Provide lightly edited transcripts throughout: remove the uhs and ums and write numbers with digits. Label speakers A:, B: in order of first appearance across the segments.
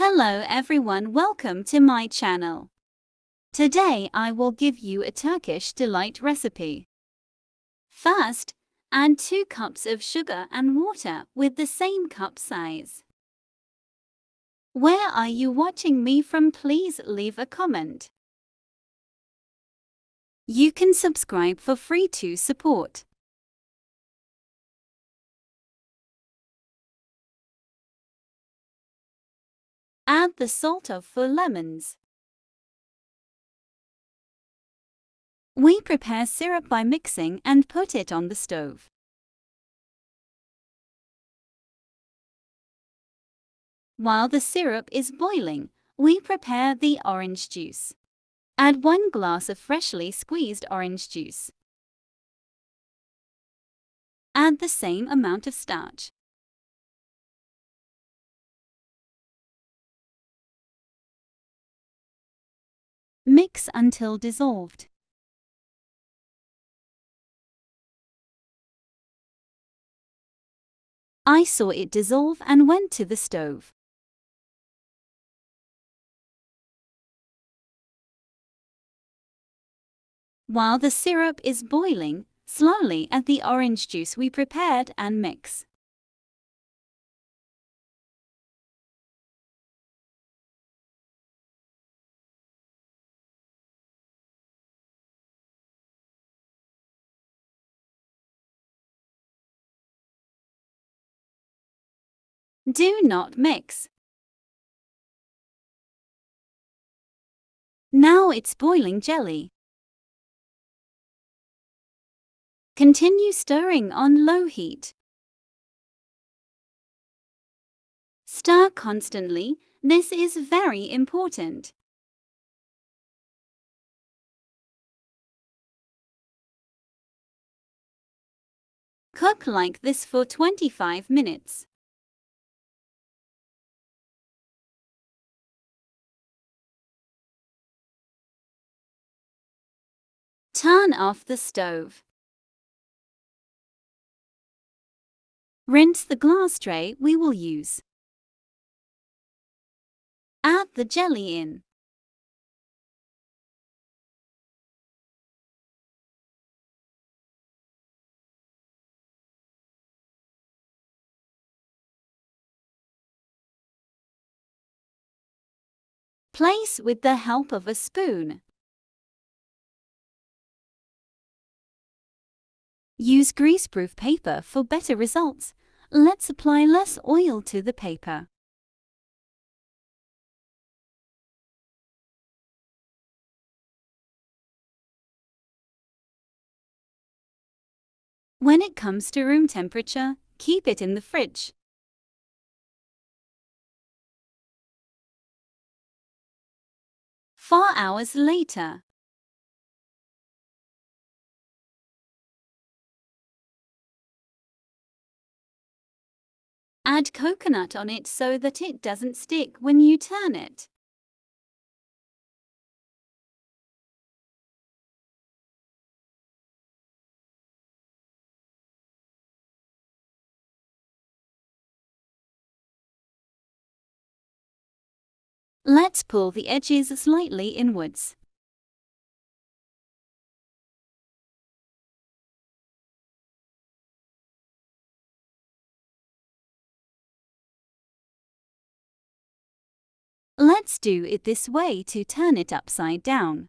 A: Hello everyone, welcome to my channel. Today I will give you a Turkish delight recipe. First, add 2 cups of sugar and water with the same cup size. Where are you watching me from? Please leave a comment. You can subscribe for free to support. Add the salt of 4 lemons. We prepare syrup by mixing and put it on the stove. While the syrup is boiling, we prepare the orange juice. Add 1 glass of freshly squeezed orange juice. Add the same amount of starch. Mix until dissolved. I saw it dissolve and went to the stove. While the syrup is boiling, slowly add the orange juice we prepared and mix. Do not mix. Now it's boiling jelly. Continue stirring on low heat. Stir constantly, this is very important. Cook like this for 25 minutes. Turn off the stove. Rinse the glass tray we will use. Add the jelly in. Place with the help of a spoon. Use greaseproof paper for better results. Let's apply less oil to the paper. When it comes to room temperature, keep it in the fridge. Four hours later. Add coconut on it so that it doesn't stick when you turn it. Let's pull the edges slightly inwards. Let's do it this way to turn it upside down.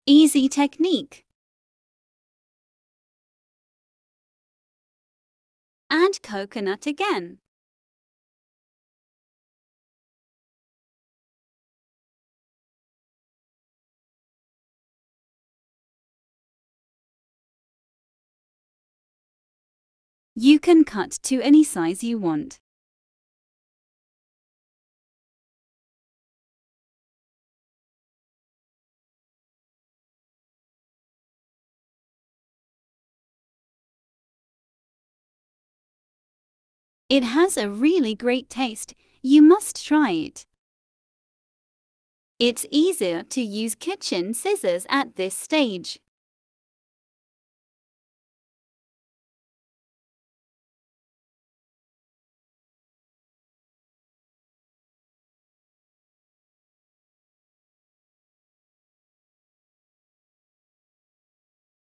A: Easy technique. Add coconut again. You can cut to any size you want. It has a really great taste. You must try it. It's easier to use kitchen scissors at this stage.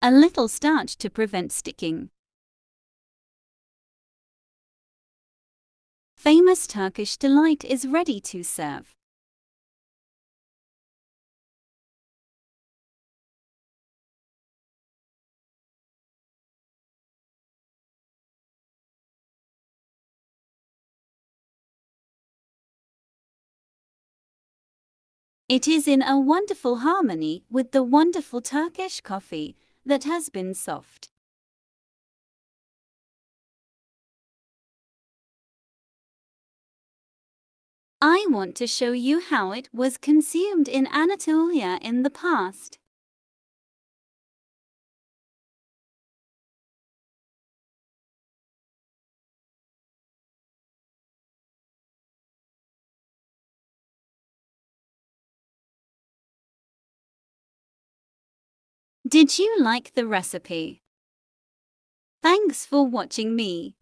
A: A little starch to prevent sticking. Famous Turkish delight is ready to serve. It is in a wonderful harmony with the wonderful Turkish coffee that has been soft. I want to show you how it was consumed in Anatolia in the past. Did you like the recipe? Thanks for watching me.